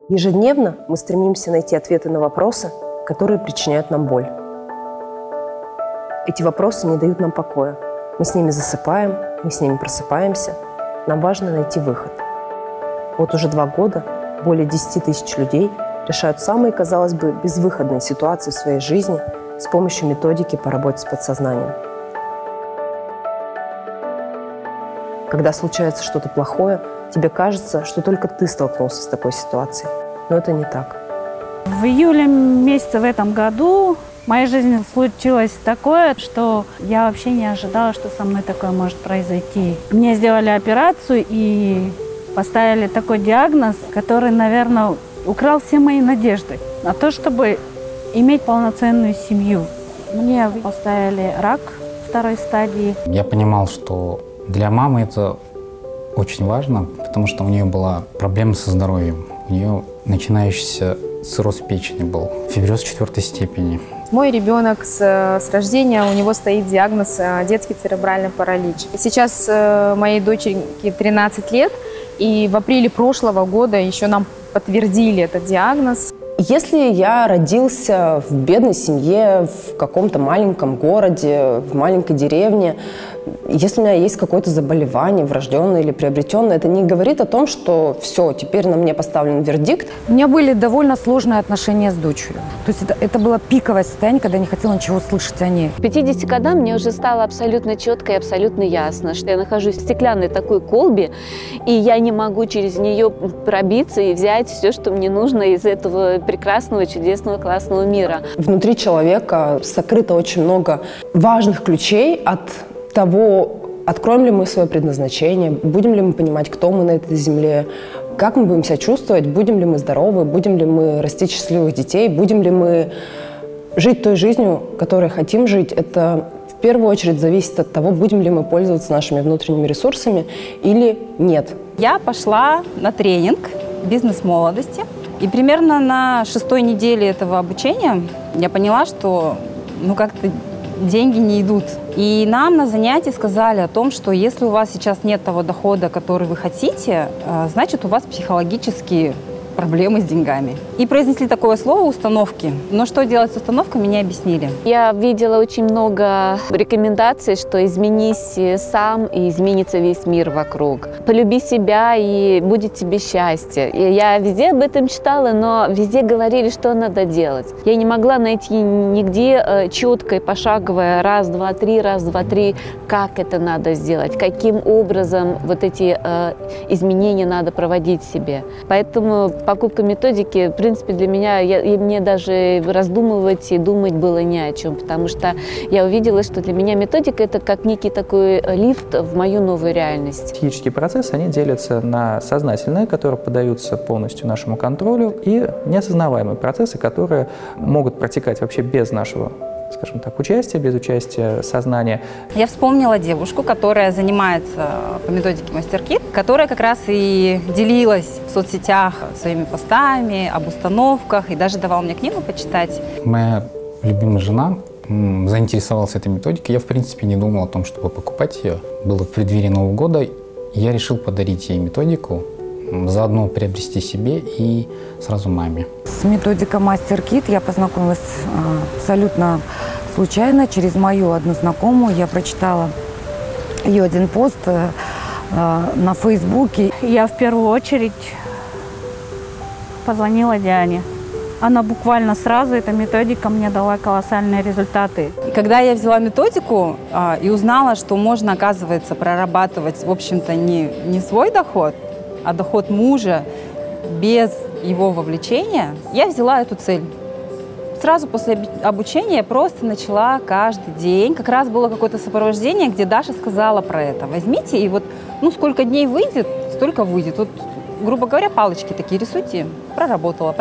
Ежедневно мы стремимся найти ответы на вопросы, которые причиняют нам боль. Эти вопросы не дают нам покоя. Мы с ними засыпаем, мы с ними просыпаемся. Нам важно найти выход. Вот уже 2 года более 10 тысяч людей решают самые, казалось бы, безвыходные ситуации в своей жизни с помощью методики по работе с подсознанием. Когда случается что-то плохое, тебе кажется, что только ты столкнулся с такой ситуацией. Но это не так. В июле месяце в этом году в моей жизни случилось такое, что я вообще не ожидала, что со мной такое может произойти. Мне сделали операцию и поставили такой диагноз, который, наверное, украл все мои надежды на то, чтобы иметь полноценную семью. Мне поставили рак 2-й стадии. Я понимал, что для мамы это очень важно, потому что у нее была проблема со здоровьем. У нее начинающийся цирроз печени был, фиброз 4-й степени. Мой ребенок с рождения, у него стоит диагноз детский церебральный паралич. Сейчас моей дочери 13 лет, и в апреле прошлого года еще нам подтвердили этот диагноз. Если я родился в бедной семье, в каком-то маленьком городе, в маленькой деревне, если у меня есть какое-то заболевание, врожденное или приобретенное, это не говорит о том, что все, теперь на мне поставлен вердикт. У меня были довольно сложные отношения с дочерью. То есть это было пиковое состояние, когда я не хотела ничего слышать о ней. К 50 годам мне уже стало абсолютно четко и абсолютно ясно, что я нахожусь в стеклянной такой колбе, и я не могу через нее пробиться и взять все, что мне нужно из этого прекрасного, чудесного, классного мира. Внутри человека сокрыто очень много важных ключей от того, откроем ли мы свое предназначение, будем ли мы понимать, кто мы на этой земле, как мы будем себя чувствовать, будем ли мы здоровы, будем ли мы растить счастливых детей, будем ли мы жить той жизнью, которой хотим жить. Это в первую очередь зависит от того, будем ли мы пользоваться нашими внутренними ресурсами или нет. Я пошла на тренинг «Бизнес молодости». И примерно на 6-й неделе этого обучения я поняла, что как-то деньги не идут. И нам на занятии сказали о том, что если у вас сейчас нет того дохода, который вы хотите, значит, у вас психологические проблемы с деньгами. И произнесли такое слово «установки». Но что делать с установками, не объяснили. Я видела очень много рекомендаций, что изменись сам, и изменится весь мир вокруг. Полюби себя, и будет тебе счастье. И я везде об этом читала, но везде говорили, что надо делать. Я не могла найти нигде четкое, пошаговое раз, два, три, как это надо сделать, каким образом вот эти изменения надо проводить себе. Поэтому покупка методики, в принципе, для меня, мне даже раздумывать и думать было ни о чем, потому что я увидела, что для меня методика – это как некий такой лифт в мою новую реальность. Психические процессы, они делятся на сознательные, которые поддаются полностью нашему контролю, и неосознаваемые процессы, которые могут протекать вообще без нашего, скажем так, участия, без участия сознания. Я вспомнила девушку, которая занимается по методике MasterKit, которая как раз и делилась в соцсетях своими постами об установках и даже давала мне книгу почитать. Моя любимая жена заинтересовалась этой методикой. Я, в принципе, не думал о том, чтобы покупать ее. Было в преддверии Нового года. Я решил подарить ей методику, заодно приобрести себе и сразу маме. С методикой MasterKit я познакомилась абсолютно случайно. Через мою одну знакомую я прочитала ее один пост на Фейсбуке. Я в первую очередь позвонила Диане. Она буквально сразу, эта методика мне дала колоссальные результаты. И когда я взяла методику и узнала, что можно, оказывается, прорабатывать, в общем-то, не свой доход, а доход мужа без его вовлечения, я взяла эту цель. Сразу после обучения я просто начала каждый день. Как раз было какое-то сопровождение, где Даша сказала про это. Возьмите, и вот сколько дней выйдет, столько выйдет. Вот, грубо говоря, палочки такие рисуйте. Проработала.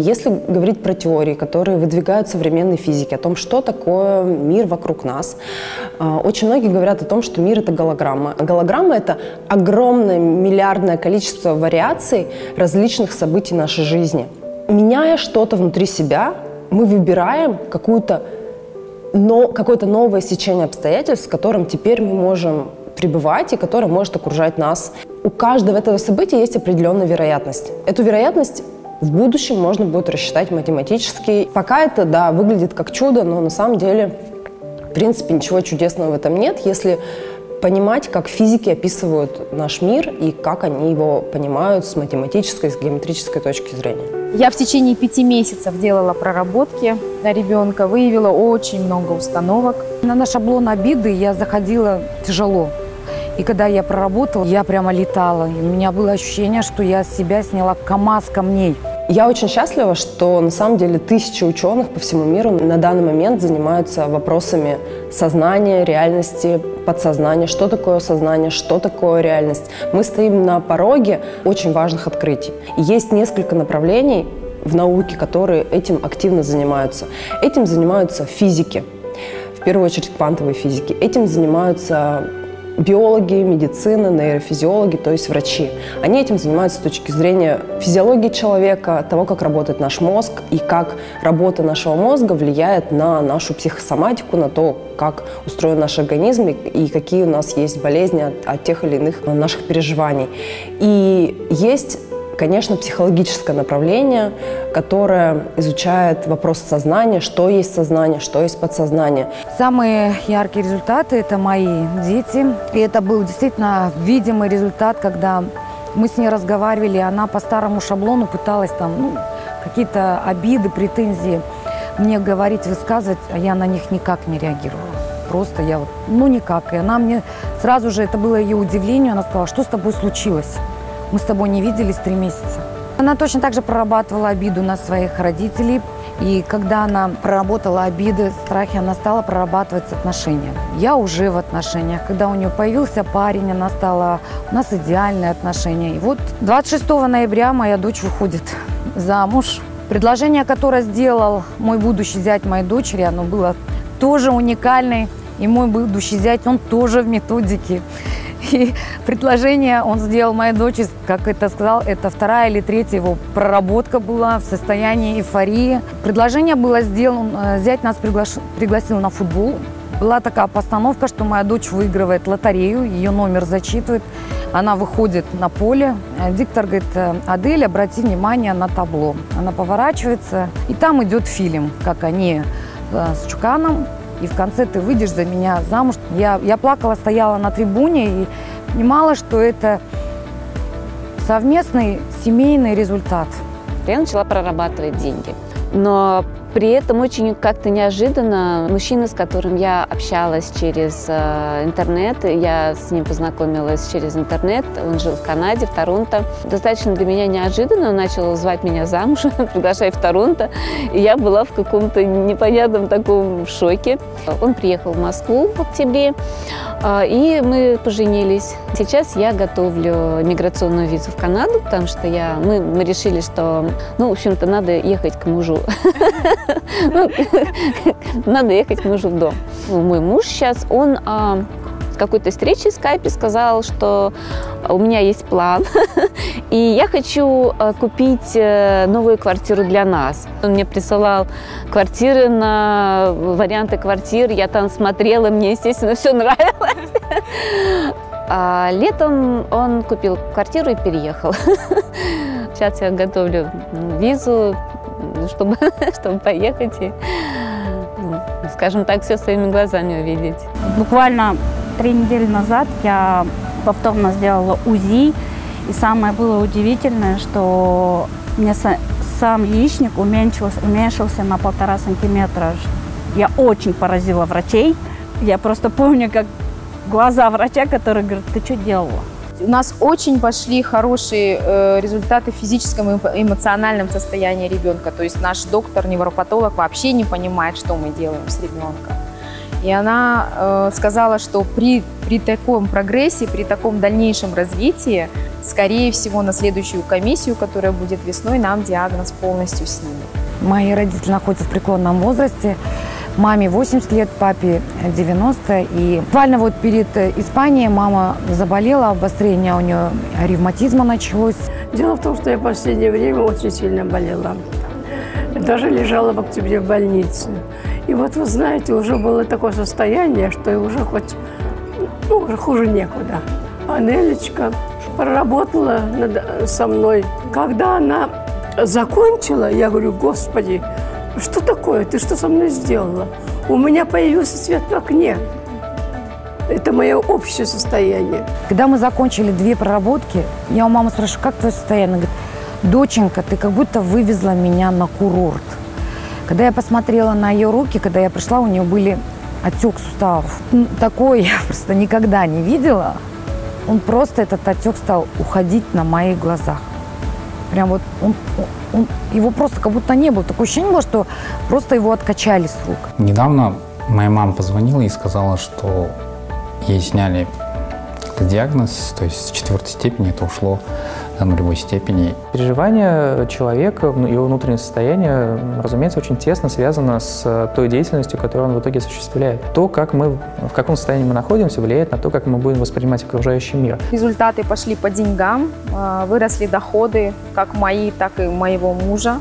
Если говорить про теории, которые выдвигают современной физики, о том, что такое мир вокруг нас, очень многие говорят о том, что мир – это голограмма. Голограмма – это огромное миллиардное количество вариаций различных событий нашей жизни. Меняя что-то внутри себя, мы выбираем какое-то новое сечение обстоятельств, в котором теперь мы можем пребывать и которое может окружать нас. У каждого этого события есть определенная вероятность. Эту вероятность в будущем можно будет рассчитать математически. Пока это, да, выглядит как чудо, но на самом деле, в принципе, ничего чудесного в этом нет, если понимать, как физики описывают наш мир и как они его понимают с математической, с геометрической точки зрения. Я в течение 5 месяцев делала проработки на ребенка, выявила очень много установок. На шаблон обиды я заходила тяжело. И когда я проработала, я прямо летала. И у меня было ощущение, что я с себя сняла КАМАЗ камней. Я очень счастлива, что на самом деле тысячи ученых по всему миру на данный момент занимаются вопросами сознания, реальности, подсознания. Что такое сознание, что такое реальность. Мы стоим на пороге очень важных открытий. И есть несколько направлений в науке, которые этим активно занимаются. Этим занимаются физики, в первую очередь квантовые физики. Этим занимаются биологи, медицина, нейрофизиологи, то есть врачи. Они этим занимаются с точки зрения физиологии человека, того, как работает наш мозг и как работа нашего мозга влияет на нашу психосоматику, на то, как устроен наш организм и какие у нас есть болезни от тех или иных наших переживаний. И есть, конечно, психологическое направление, которое изучает вопрос сознания, что есть подсознание. Самые яркие результаты – это мои дети. И это был действительно видимый результат, когда мы с ней разговаривали, она по старому шаблону пыталась там, какие-то обиды, претензии мне говорить, высказывать, а я на них никак не реагировала. Просто я никак. И она мне сразу же, это было ее удивление, она сказала: что с тобой случилось? Мы с тобой не виделись 3 месяца. Она точно так же прорабатывала обиду на своих родителей. И когда она проработала обиды, страхи, она стала прорабатывать отношения. Я уже в отношениях. Когда у нее появился парень, у нас идеальные отношения. И вот 26 ноября моя дочь выходит замуж. Предложение, которое сделал мой будущий зять моей дочери, оно было тоже уникальное. И мой будущий зять, он тоже в методике. И предложение он сделал моей дочери, как это сказал, это 2-я или 3-я его проработка была в состоянии эйфории. Предложение было сделано, зять нас пригласил на футбол. Была такая постановка, что моя дочь выигрывает лотерею, ее номер зачитывает, она выходит на поле. Диктор говорит: Адель, обрати внимание на табло. Она поворачивается, и там идет фильм, как они с Чуканом. И в конце: ты выйдешь за меня замуж. Я плакала, стояла на трибуне и понимала, что это совместный семейный результат. Я начала прорабатывать деньги. Но при этом очень как-то неожиданно мужчина, с которым я общалась через интернет, я с ним познакомилась через интернет, он жил в Канаде, в Торонто. Достаточно для меня неожиданно он начал звать меня замуж, приглашая в Торонто, и я была в каком-то непонятном таком шоке. Он приехал в Москву в октябре, и мы поженились. Сейчас я готовлю миграционную визу в Канаду, потому что мы решили, что, в общем-то, надо ехать к мужу. Надо ехать к мужу в дом. Мой муж сейчас, он с какой-то встречи в скайпе сказал, что у меня есть план, и я хочу купить новую квартиру для нас. Он мне присылал квартиры, варианты квартир, я там смотрела, мне, естественно, все нравилось. А летом он купил квартиру и переехал. Сейчас я готовлю визу, чтобы поехать и, скажем так, все своими глазами увидеть. Буквально 3 недели назад я повторно сделала УЗИ, и самое было удивительное, что у меня сам яичник уменьшился на 1,5 сантиметра. Я очень поразила врачей. Я просто помню, как глаза врача, который говорит: ты что делала? У нас очень пошли хорошие результаты в физическом и эмоциональном состоянии ребенка. То есть наш доктор-невропатолог вообще не понимает, что мы делаем с ребенком. И она сказала, что при таком прогрессе, при таком дальнейшем развитии, скорее всего, на следующую комиссию, которая будет весной, нам диагноз полностью снимут. Мои родители находятся в преклонном возрасте. Маме 80 лет, папе 90. И буквально вот перед Испанией мама заболела, обострение у нее ревматизма началось. Дело в том, что я в последнее время очень сильно болела. Даже лежала в октябре в больнице. И вот, вы знаете, уже было такое состояние, что уже хоть, уже хуже некуда. А Нелечка проработала со мной. Когда она закончила, я говорю: Господи, что такое? Ты что со мной сделала? У меня появился свет в окне. Это мое общее состояние. Когда мы закончили 2 проработки, я у мамы спрашиваю: как твое состояние? Она говорит: доченька, ты как будто вывезла меня на курорт. Когда я посмотрела на ее руки, когда я пришла, у нее были отек суставов. Такой я просто никогда не видела. Он просто, этот отек, стал уходить на моих глазах. Прям вот его просто как будто не было. Такое ощущение было, что просто его откачали с рук. Недавно моя мама позвонила и сказала, что ей сняли этот диагноз, то есть с 4-й степени это ушло до 0-й степени. Переживания человека, его внутреннее состояние, разумеется, очень тесно связано с той деятельностью, которую он в итоге осуществляет. То, в каком состоянии мы находимся, влияет на то, как мы будем воспринимать окружающий мир. Результаты пошли по деньгам, выросли доходы как мои, так и моего мужа.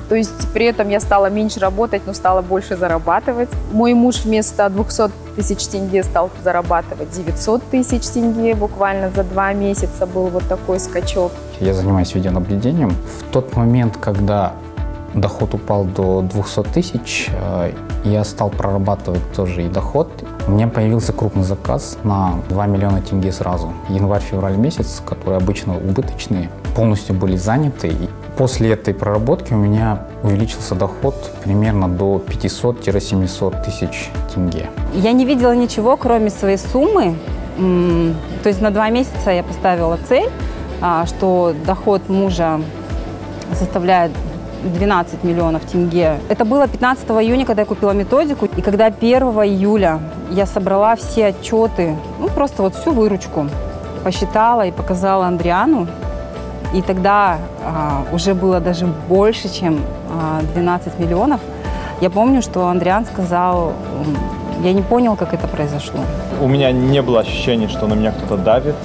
То есть при этом я стала меньше работать, но стала больше зарабатывать. Мой муж вместо 200 тысяч тенге стал зарабатывать 900 тысяч тенге. Буквально за 2 месяца был вот такой скачок. Я занимаюсь видеонаблюдением. В тот момент, когда доход упал до 200 тысяч, я стал прорабатывать тоже и доход. У меня появился крупный заказ на 2 миллиона тенге сразу. Январь-февраль месяц, которые обычно убыточные, полностью были заняты. И после этой проработки у меня увеличился доход примерно до 500-700 тысяч тенге. Я не видела ничего, кроме своей суммы. То есть на 2 месяца я поставила цель, что доход мужа составляет 12 миллионов тенге. Это было 15 июня, когда я купила методику. И когда 1 июля я собрала все отчеты, просто вот всю выручку, посчитала и показала Андриану. И тогда уже было даже больше, чем 12 миллионов. Я помню, что Андриан сказал: я не понял, как это произошло. У меня не было ощущения, что на меня кто-то давит.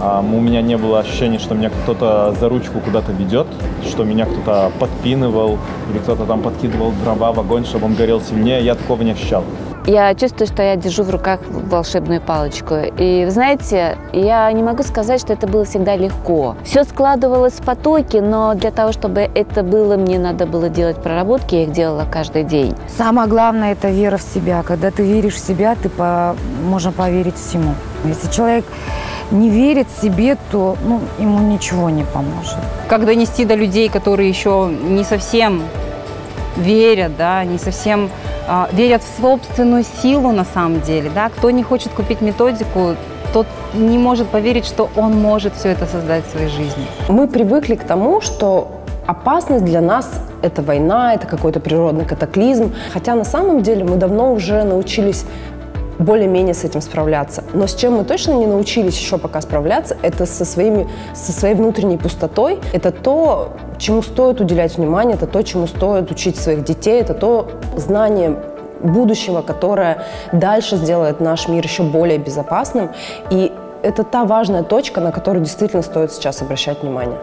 У меня не было ощущения, что меня кто-то за ручку куда-то ведет, что меня кто-то подпинывал или кто-то там подкидывал дрова в огонь, чтобы он горел сильнее. Я такого не ощущал. Я чувствую, что я держу в руках волшебную палочку. И, вы знаете, я не могу сказать, что это было всегда легко. Все складывалось в потоки, но для того, чтобы это было, мне надо было делать проработки, я их делала каждый день. Самое главное – это вера в себя. Когда ты веришь в себя, можно поверить всему. Если человек не верит себе, то ему ничего не поможет. Как донести до людей, которые еще не совсем верят, не совсем верят в собственную силу на самом деле. Кто не хочет купить методику, тот не может поверить, что он может все это создать в своей жизни. Мы привыкли к тому, что опасность для нас – это война, это какой-то природный катаклизм. Хотя на самом деле мы давно уже научились более-менее с этим справляться. Но с чем мы точно не научились еще пока справляться, это со своей внутренней пустотой. Это то, чему стоит уделять внимание, это то, чему стоит учить своих детей, это то знание будущего, которое дальше сделает наш мир еще более безопасным. И это та важная точка, на которую действительно стоит сейчас обращать внимание.